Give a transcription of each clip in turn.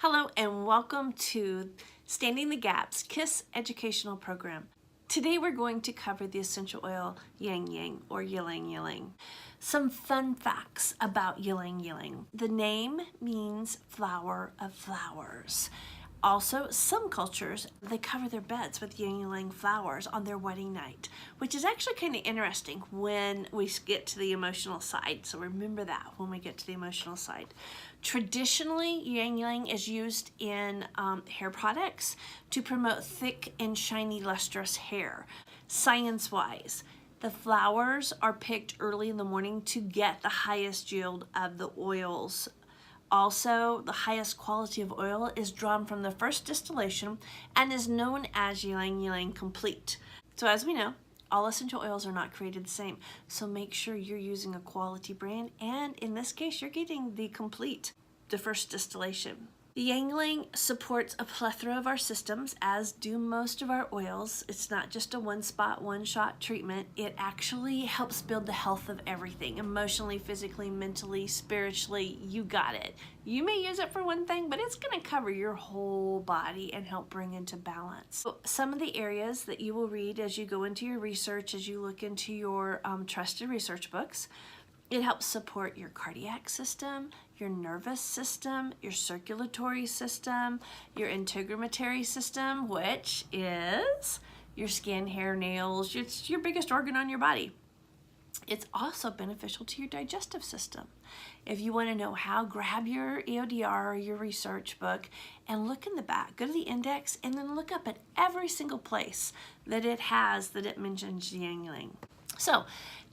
Hello and welcome to Standing the Gaps KISS educational program. Today we're going to cover the essential oil Ylang Ylang or Ylang Ylang. Some fun facts about Ylang Ylang. The name means flower of flowers. Also, some cultures, they cover their beds with Ylang Ylang flowers on their wedding night, which is actually kind of interesting when we get to the emotional side. So remember that when we get to the emotional side. Traditionally, Ylang Ylang is used in hair products to promote thick and shiny, lustrous hair. Science-wise, the flowers are picked early in the morning to get the highest yield of the oils. Also, the highest quality of oil is drawn from the first distillation and is known as Ylang Ylang Complete. So as we know, all essential oils are not created the same. So make sure you're using a quality brand, and in this case, you're getting the Complete, the first distillation. The Ylang Ylang supports a plethora of our systems, as do most of our oils. It's not just a one-spot, one-shot treatment. It actually helps build the health of everything, emotionally, physically, mentally, spiritually. You got it. You may use it for one thing, but it's going to cover your whole body and help bring into balance. So some of the areas that you will read as you go into your research, as you look into your trusted research books, it helps support your cardiac system, your nervous system, your circulatory system, your integumentary system, which is your skin, hair, nails. It's your biggest organ on your body. It's also beneficial to your digestive system. If you want to know how, grab your EODR or your research book and look in the back. Go to the index and then look up at every single place that it mentions Ylang Ylang. So,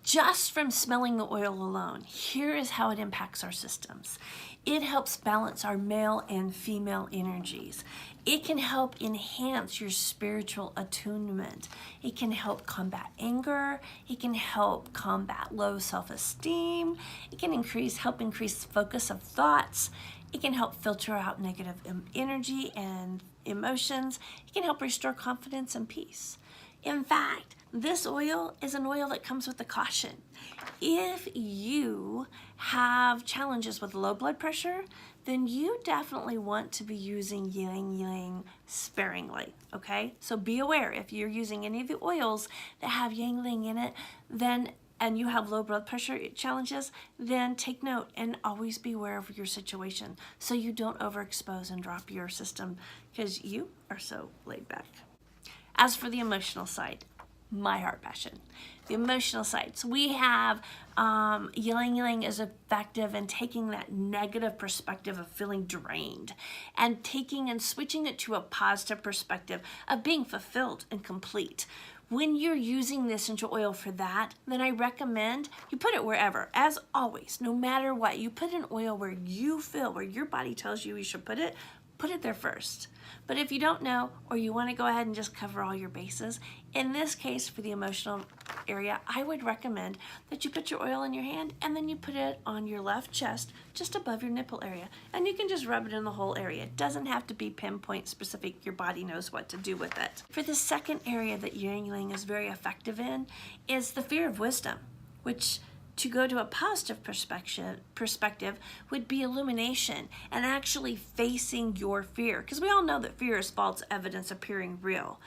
just from smelling the oil alone, here is how it impacts our systems. It helps balance our male and female energies. It can help enhance your spiritual attunement. It can help combat anger. It can help combat low self-esteem. It can help increase focus of thoughts. It can help filter out negative energy and emotions. It can help restore confidence and peace. In fact, this oil is an oil that comes with a caution. If you have challenges with low blood pressure, then you definitely want to be using Ylang Ylang sparingly, okay? So be aware, if you're using any of the oils that have Ylang Ylang in it, and you have low blood pressure challenges, then take note and always be aware of your situation so you don't overexpose and drop your system because you are so laid back. As for the emotional side, my heart passion, the emotional side. So we have Ylang Ylang is effective in taking that negative perspective of feeling drained and taking and switching it to a positive perspective of being fulfilled and complete. When you're using the essential oil for that, then I recommend you put it wherever. As always, no matter what, you put an oil where you feel, where your body tells you should put it there first. But if you don't know, or you want to go ahead and just cover all your bases, in this case for the emotional area, I would recommend that you put your oil in your hand and then you put it on your left chest, just above your nipple area. And you can just rub it in the whole area. It doesn't have to be pinpoint specific. Your body knows what to do with it. For the second area that Ylang Ylang is very effective in is the fear of wisdom, which to go to a positive perspective would be illumination and actually facing your fear. Because we all know that fear is false evidence appearing real.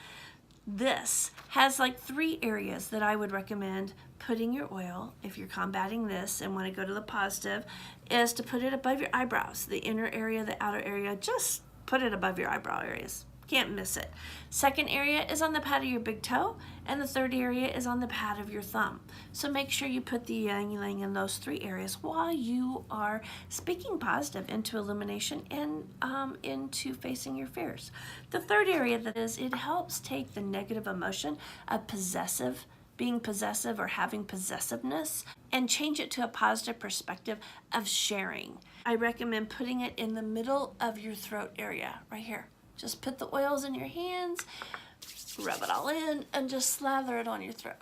This has like 3 areas that I would recommend putting your oil, if you're combating this and want to go to the positive, is to put it above your eyebrows. The inner area, the outer area, just put it above your eyebrow areas. Can't miss it. Second area is on the pad of your big toe, and the third area is on the pad of your thumb. So make sure you put the Ylang Ylang in those 3 areas while you are speaking positive into illumination and into facing your fears. The third area that is, it helps take the negative emotion of being possessive or having possessiveness, and change it to a positive perspective of sharing. I recommend putting it in the middle of your throat area, right here. Just put the oils in your hands, rub it all in, and just slather it on your throat.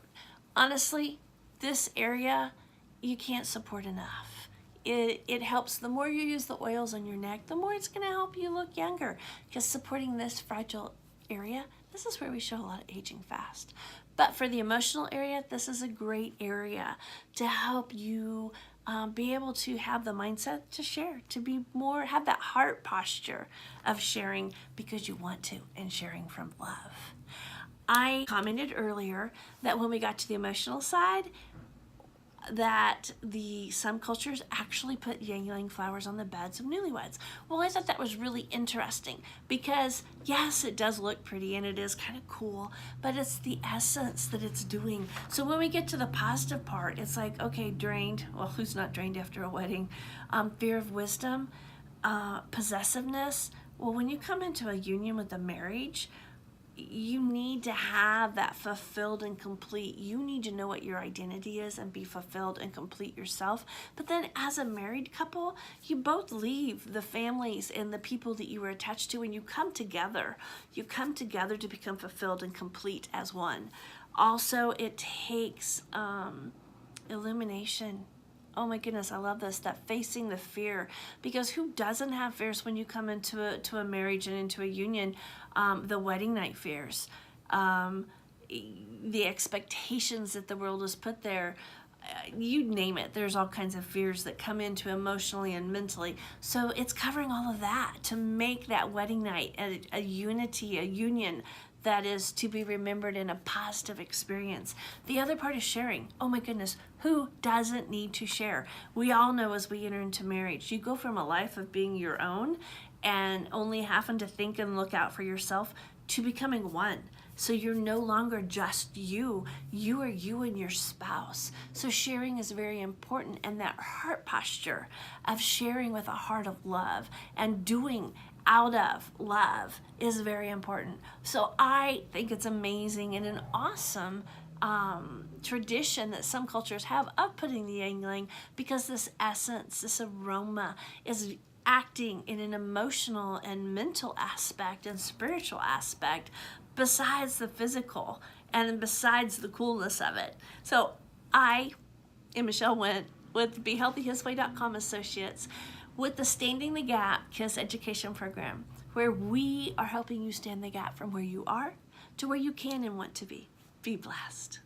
Honestly, this area, you can't support enough. It helps. The more you use the oils on your neck, the more it's going to help you look younger. Because supporting this fragile area, this is where we show a lot of aging fast. But for the emotional area, this is a great area to help you be able to have the mindset to share, to be more, have that heart posture of sharing because you want to, and sharing from love. I commented earlier that when we got to the emotional side, that some cultures actually put Ylang Ylang flowers on the beds of newlyweds. Well, I thought that was really interesting because yes, it does look pretty and it is kind of cool, but it's the essence that it's doing. So when we get to the positive part, it's like, okay, drained. Well, who's not drained after a wedding? Fear of wisdom, possessiveness. Well, when you come into a union with a marriage, you need to have that fulfilled and complete. You need to know what your identity is and be fulfilled and complete yourself. But then as a married couple, you both leave the families and the people that you were attached to, and you come together. You come together to become fulfilled and complete as one. Also, it takes illumination. Oh my goodness, I love this, that facing the fear, because who doesn't have fears when you come into a marriage and into a union? The wedding night fears, the expectations that the world has put there, you name it, there's all kinds of fears that come into emotionally and mentally. So it's covering all of that to make that wedding night a unity, a union that is to be remembered in a positive experience. The other part is sharing. Oh my goodness, who doesn't need to share? We all know as we enter into marriage, you go from a life of being your own and only having to think and look out for yourself to becoming one. So you're no longer just you. You are you and your spouse. So sharing is very important, and that heart posture of sharing with a heart of love and doing out of love is very important. So I think it's amazing and an awesome tradition that some cultures have of putting the Ylang Ylang, because this essence, this aroma is acting in an emotional and mental aspect and spiritual aspect besides the physical and besides the coolness of it. So I am Michelle Went with BeHealthyHISWay.com associates with the Standing the Gap KISS education program, where we are helping you stand the gap from where you are to where you can and want to be. Be blessed.